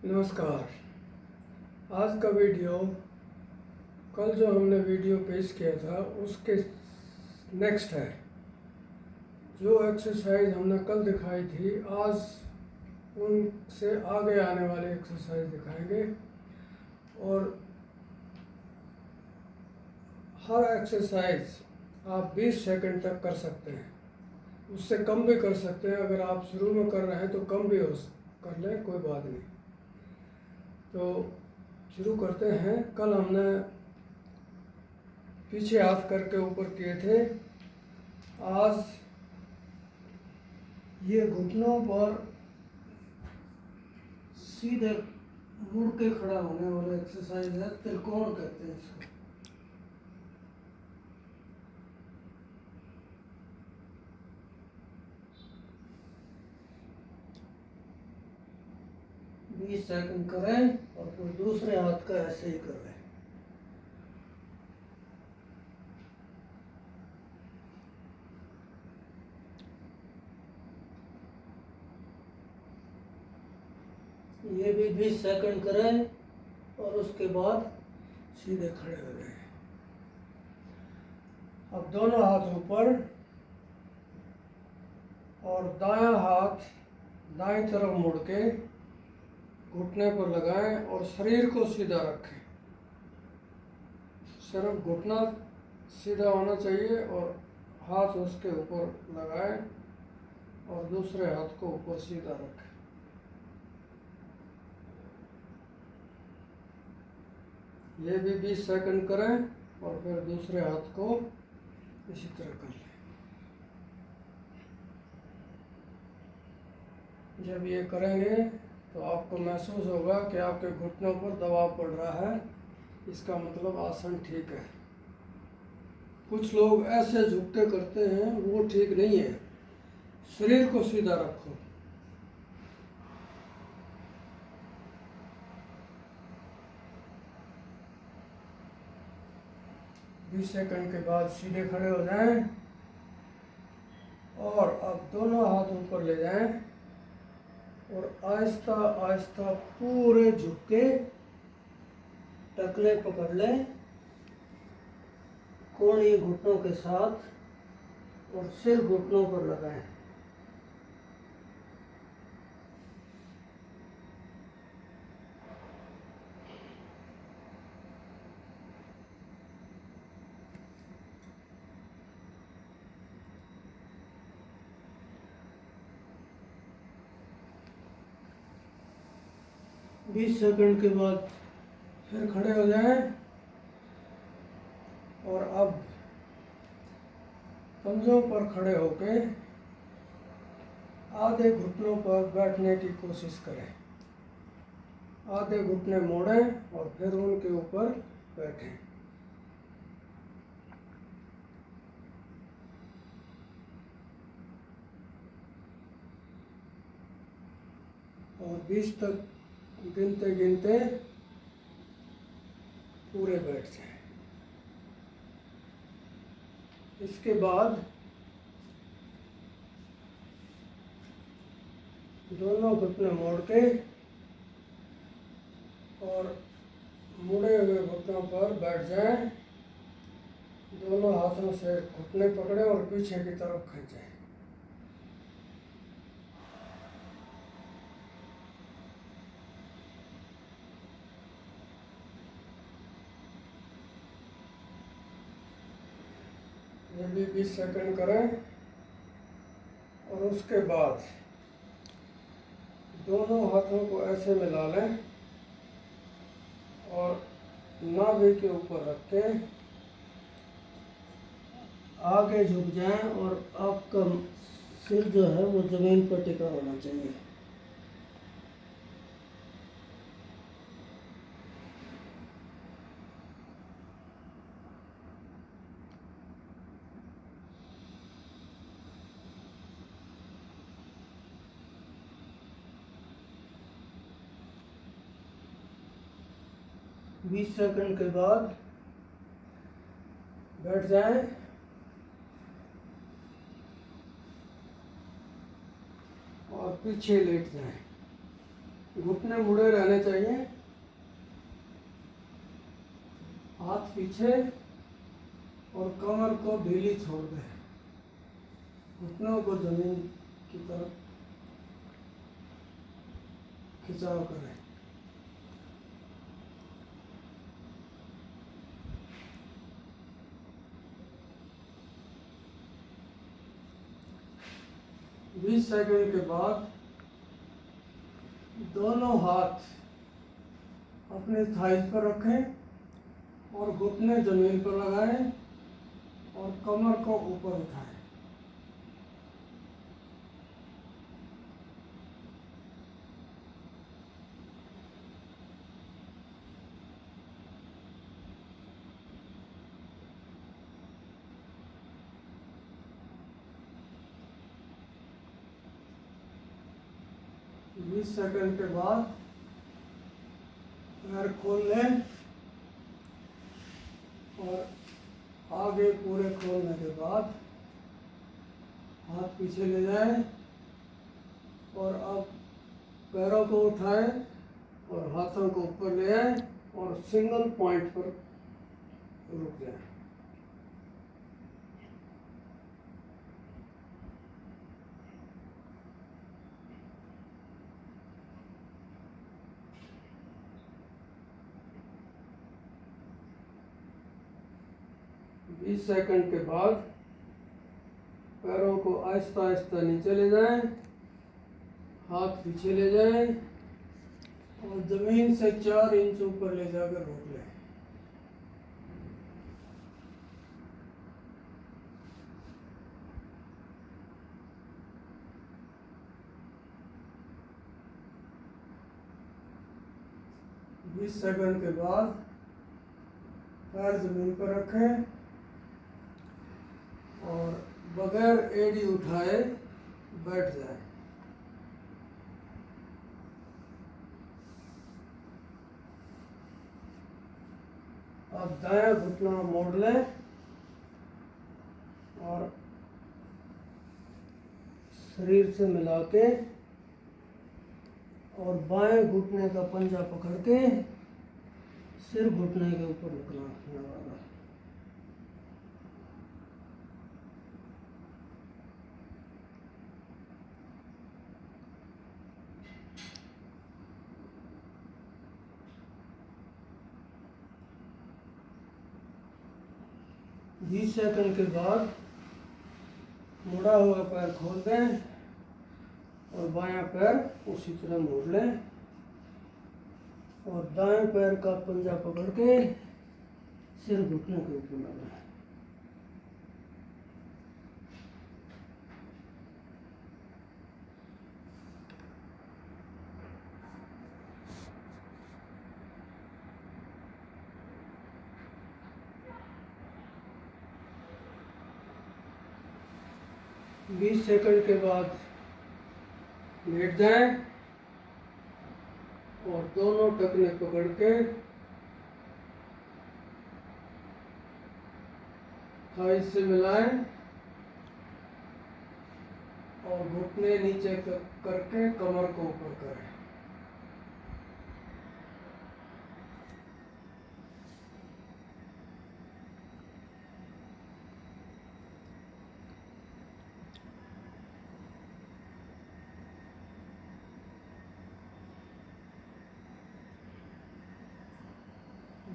नमस्कार। आज का वीडियो कल जो हमने वीडियो पेश किया था उसके नेक्स्ट है। जो एक्सरसाइज हमने कल दिखाई थी आज उनसे आगे आने वाले एक्सरसाइज दिखाएंगे और हर एक्सरसाइज आप 20 सेकंड तक कर सकते हैं, उससे कम भी कर सकते हैं। अगर आप शुरू में कर रहे हैं तो कम भी कर लें, कोई बात नहीं। तो शुरू करते हैं। कल हमने पीछे हाथ करके ऊपर किए थे। आज ये घुटनों पर सीधे मुड़ के खड़ा होने वाला एक्सरसाइज है, त्रिकोण कहते हैं इसको। बीस सेकंड करें और फिर दूसरे हाथ का ऐसे ही कर रहे हैं। ये भी 20 सेकंड करें और उसके बाद सीधे खड़े हो गए। अब दोनों हाथ ऊपर और दायां हाथ दाईं तरफ मुड़ के घुटने पर लगाएं और शरीर को सीधा रखें। सिर्फ घुटना सीधा होना चाहिए और हाथ उसके ऊपर लगाएं और दूसरे हाथ को ऊपर सीधा रखें। ये भी 20 सेकंड करें और फिर दूसरे हाथ को इसी तरह कर लें। जब ये करेंगे तो आपको महसूस होगा कि आपके घुटनों पर दबाव पड़ रहा है, इसका मतलब आसन ठीक है। कुछ लोग ऐसे झुक के करते हैं, वो ठीक नहीं है। शरीर को सीधा रखो। बीस सेकंड के बाद सीधे खड़े हो जाएं और अब दोनों हाथ ऊपर ले जाएं और आहिस्ता आहिस्ता पूरे झुक के टकले पकड़ लें कोहनी घुटनों के साथ और सिर घुटनों पर लगाएं। बीस सेकंड के बाद फिर खड़े हो जाएं और अब पंजों पर खड़े होके आधे घुटनों पर बैठने की कोशिश करें। आधे घुटने मोड़ें और फिर उनके ऊपर बैठें। और 20 तक गिनते गिनते पूरे बैठ जाएं। इसके बाद दोनों घुटने मोड़ के और मुड़े हुए घुटनों पर बैठ जाएं। दोनों हाथों से घुटने पकड़े और पीछे की तरफ खींचें। ये भी 20 सेकंड करें और उसके बाद दोनों हाथों को ऐसे मिला लें और नाभि के ऊपर रख के आगे झुक जाएं और आपका सिर जो है वो जमीन पर टिका होना चाहिए। बीस सेकंड के बाद बैठ जाएं और पीछे लेट जाएं। घुटने मुड़े रहने चाहिए, हाथ पीछे और कमर को ढीली छोड़ दें, घुटनों को जमीन की तरफ खिंचाव करें। बीस सेकंड के बाद दोनों हाथ अपने थाइस पर रखें और घुटने जमीन पर लगाएं और कमर को ऊपर उठाएं। बीस सेकंड के बाद पैर खोल लें और आगे पूरे खोलने के बाद हाथ पीछे ले जाएं और अब पैरों को उठाएं और हाथों को ऊपर ले आएं और सिंगल पॉइंट पर रुक जाएं। बीस सेकंड के बाद पैरों को आहिस्ता आहिस्ता नीचे ले जाएं, हाथ पीछे ले जाएं और जमीन से 4 इंच ऊपर ले जाकर रोक लें। बीस सेकंड के बाद पैर जमीन पर रखें और बगैर एड़ी उठाए बैठ जाए। अब दायां घुटना मोड़ लें और शरीर से मिला के और बाएं घुटने का पंजा पकड़ के सिर घुटने के ऊपर लगाना। 20 सेकंड के बाद मुड़ा हुआ पैर खोल दें और बायां पैर उसी तरह मोड़ लें और दाएं पैर का पंजा पकड़ के सिर घुटने के ऊपर लगाएं। बीस सेकंड के बाद लेट जाएं और दोनों टखने पकड़ के थाई से मिलाएं और घुटने नीचे करके कमर को ऊपर करें।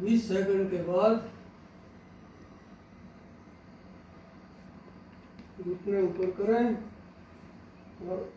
बीस सेकंड के बाद घुटने ऊपर करें और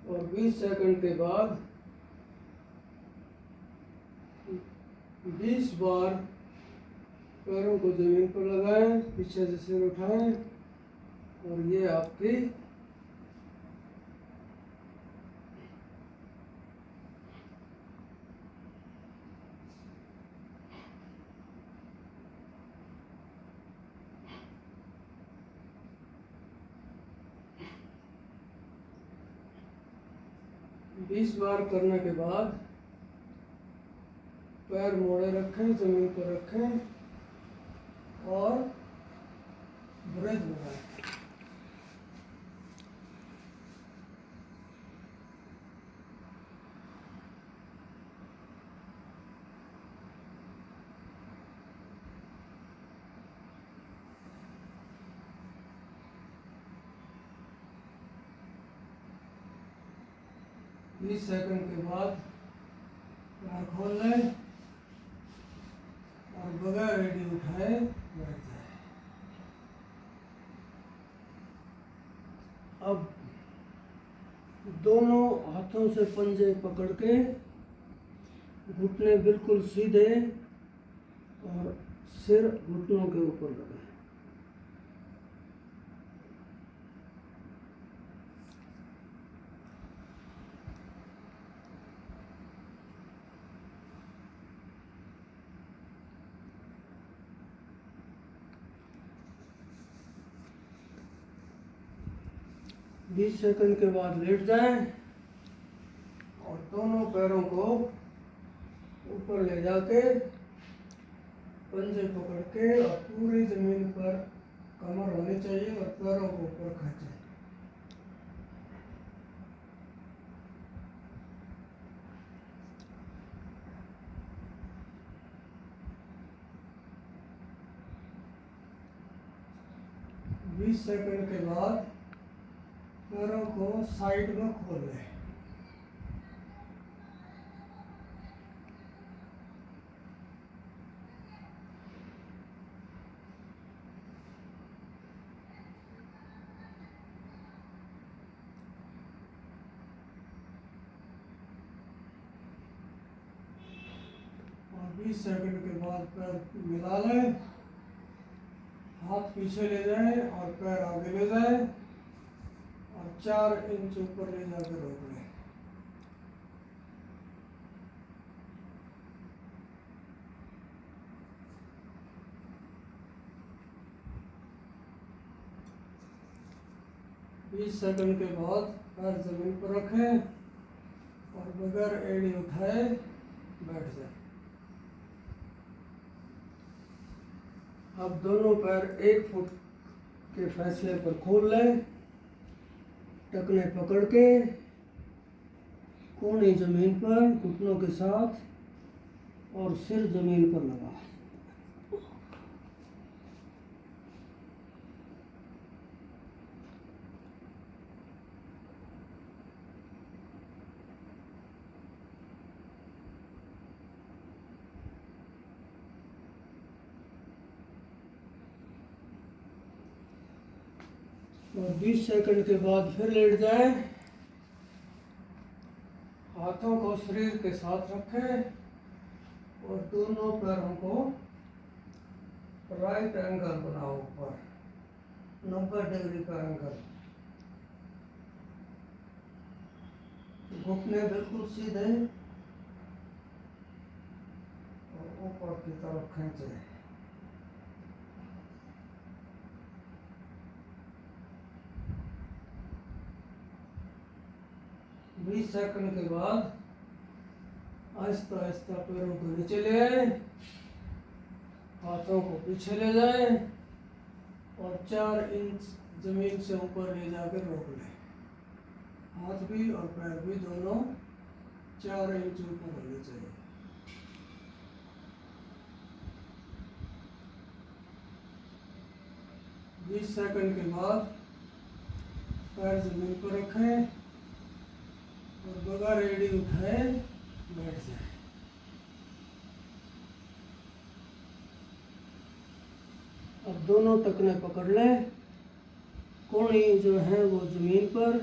और 20 सेकंड के बाद 20 बार पैरों को जमीन पर लगाएं, पीछे से सिर उठाएं और ये आपकी बीस बार करने के बाद पैर मोड़े रखें, जमीन पर रखें और ब्रेथ लगाएं। बीस सेकंड के बाद पैर खोल लें और बगैर एड़ी उठाए बैठ जाए। अब दोनों हाथों से पंजे पकड़ के घुटने बिल्कुल सीधे और सिर घुटनों के ऊपर लगाएं। बीस सेकंड के बाद लेट जाएं और दोनों पैरों को ऊपर ले जाके पंजे पकड़ के और पूरी जमीन पर कमर होनी चाहिए और पैरों को ऊपर खींचें। बीस सेकंड के बाद पैरों को साइड में खोल लें। और 20 सेकंड के बाद पैर मिला लें, हाथ पीछे ले जाएं और पैर आगे ले जाएं और 4 इंच ऊपर ले जाकर रोक लें। बीस सेकंड के बाद पैर जमीन पर रखें और बगैर एड़ी उठाए बैठ जाए। अब दोनों पैर 1 फुट के फैसले पर खोल लें, टखने पकड़ के कोहनी जमीन पर घुटनों के साथ और सिर जमीन पर लगा। और 20 सेकंड के बाद फिर लेट जाए, हाथों को शरीर के साथ रखें और दोनों पैरों को राइट एंगल बनाओ, ऊपर 90 डिग्री का एंगल। घुटने बिल्कुल सीधे और ऊपर की तरफ खींचे। बीस सेकंड के बाद आहिस्ता आहिस्ता पैरों को नीचे ले आए, हाथों को पीछे ले जाए और 4 इंच जमीन से ऊपर ले जाकर रोक लें। हाथ भी और पैर भी दोनों 4 इंच ऊपर होने चाहिए। बीस सेकंड के बाद पैर जमीन पर रखें और बगैर एड़ी उठाए बैठ जाए। अब दोनों टखने पकड़ लें, कोहनी जो है वो जमीन पर,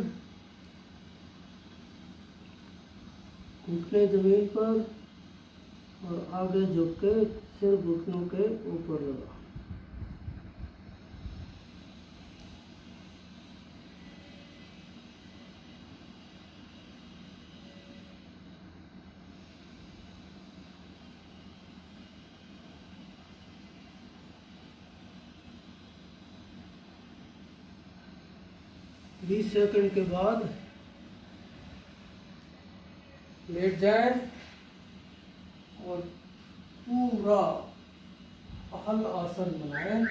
घुटने जमीन पर और आगे झुक के सिर्फ घुटनों के ऊपर लगा। बीस सेकंड के बाद लेट जाए और पूरा हल आसन बनाए।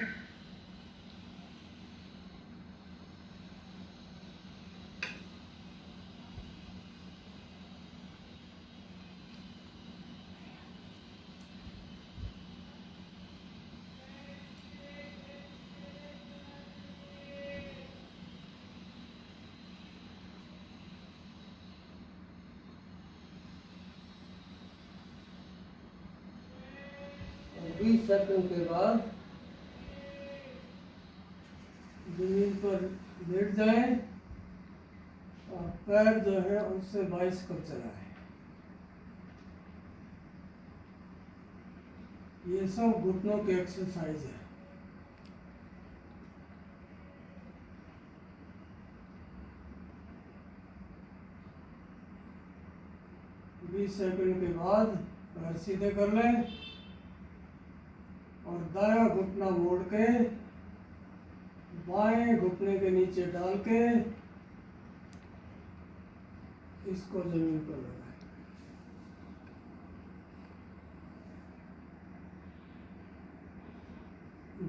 और 20 सेकंड के बाद जमीन पर लेट जाए और पैर जो है उससे 22 कर चलाए। ये सब घुटनों की एक्सरसाइज है। बीस सेकंड के बाद पैर सीधे कर लें और दायां घुटना मोड़ के बाएं घुटने के नीचे डाल के इसको जमीन पर लगाएं।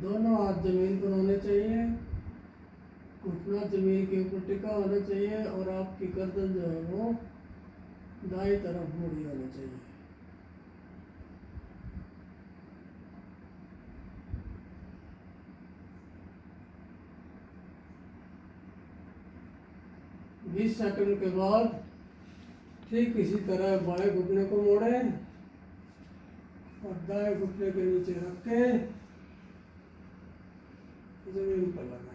दोनों हाथ जमीन पर होने चाहिए, घुटना जमीन के ऊपर टिका होना चाहिए और आपकी गर्दन जो है वो दाएं तरफ मुड़ी होनी चाहिए। बीस सेकंड के बाद ठीक इसी तरह बाएं घुटने को मोड़ें और दाएं घुटने के नीचे रख के जमीन पर लगाएं।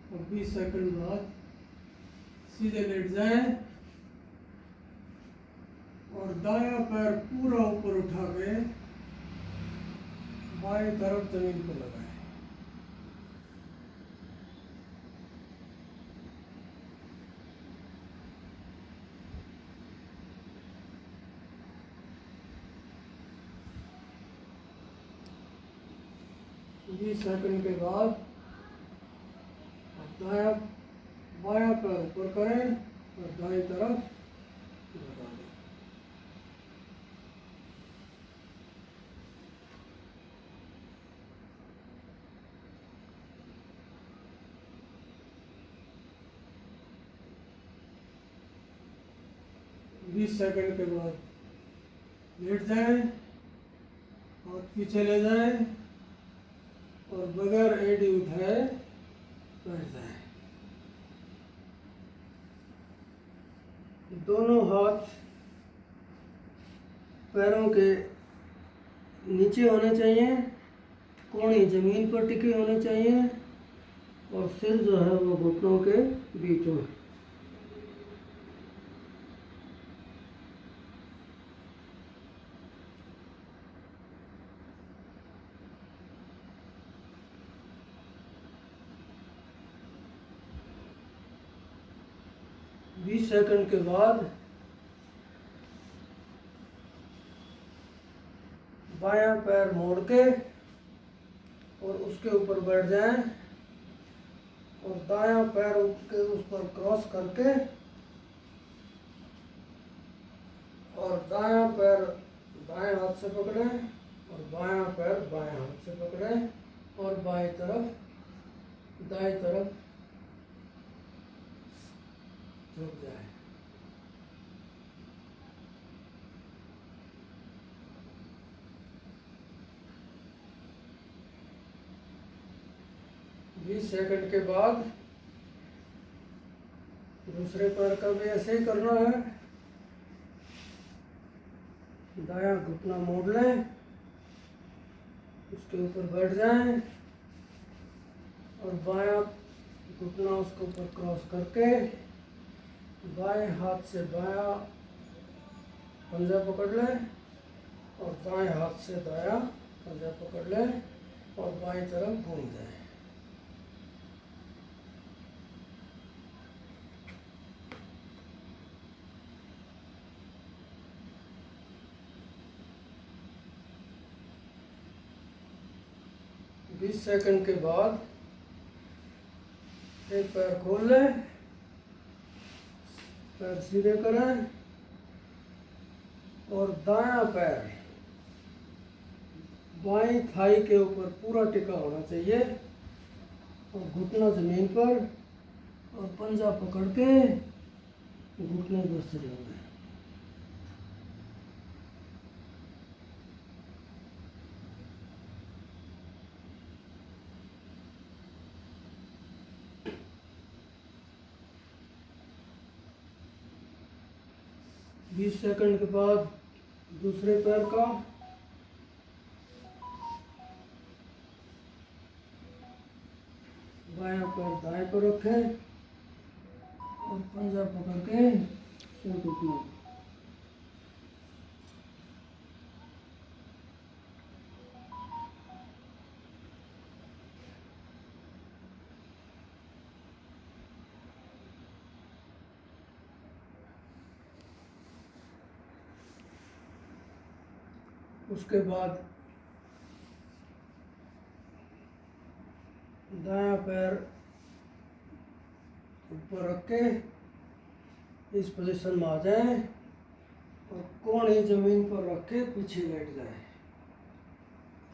और 20 सेकंड बाद सीधे लेट जाएं और दायां पैर पूरा ऊपर उठा के बाएं तरफ जमीन पर लगाएं। बीस सेकंड के बाद दायां बायां पैर ऊपर करें और दाएं तरफ लगा दें। बीस सेकंड के बाद लेट जाएं, हाथ पीछे ले जाएं और बगैर एड़ी उठाए बैठ जाए। दोनों हाथ पैरों के नीचे होने चाहिए, कोहनी जमीन पर टिके होने चाहिए और सिर जो है वो घुटनों के बीच में। बीस सेकंड के बाद बायां पैर मोड़ के और उसके ऊपर बैठ जाएं और दायां पैर के उस पर क्रॉस करके और दायां पैर दाएं हाथ से पकड़ें और बायां पैर बाएं हाथ से पकड़ें और बाएं तरफ दाएं तरफ झुक जाए। बीस सेकंड के बाद दूसरे पैर का भी ऐसे ही करना है। दायां घुटना मोड़ लें, उसके ऊपर बैठ जाएं और बायां घुटना उसके ऊपर क्रॉस करके बाएं हाथ से बायां पंजा पकड़ लें और दाएं हाथ से दायां पंजा पकड़ लें और बाएं तरफ घूम जाएं। बीस सेकंड के बाद एक पैर खोल लें, पैर सीधे करें और दायां पैर बाईं थाई के ऊपर पूरा टिका होना चाहिए और घुटना जमीन पर और पंजा पकड़ के घुटने दूसरे होंगे। बीस सेकंड के बाद दूसरे पैर का बायां पैर दाएं पर रखें और पंजा पकड़ के सिर घुटने। उसके बाद दायां पैर ऊपर रख के इस पोजीशन में आ जाएं और कोहनी जमीन पर रख के पीछे लेट जाएं।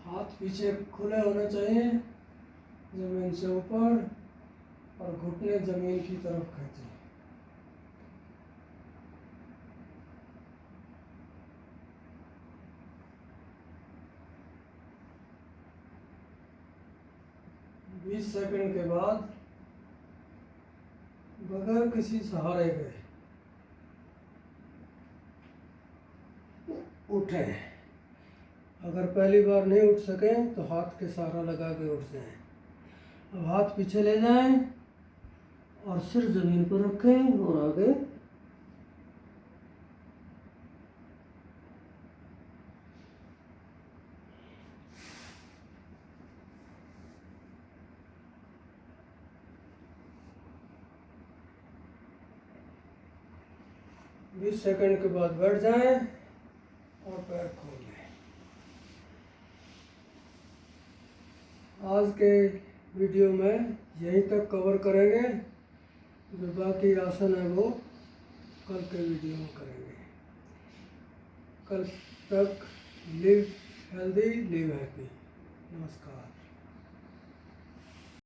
हाथ पीछे खुले होने चाहिए जमीन से ऊपर और घुटने जमीन की तरफ खींचें। 20 सेकंड के बाद बगैर किसी सहारे के उठें। अगर पहली बार नहीं उठ सकें तो हाथ के सहारा लगा के उठ जाएं। अब हाथ पीछे ले जाएं और सिर जमीन पर रखें और आगे बीस सेकंड के बाद बैठ जाएं और पैर खोल लें। आज के वीडियो में यहीं तक कवर करेंगे, जो बाकी आसन है वो कल के वीडियो में करेंगे। कल तक लिव हेल्दी, लिव हैप्पी। नमस्कार।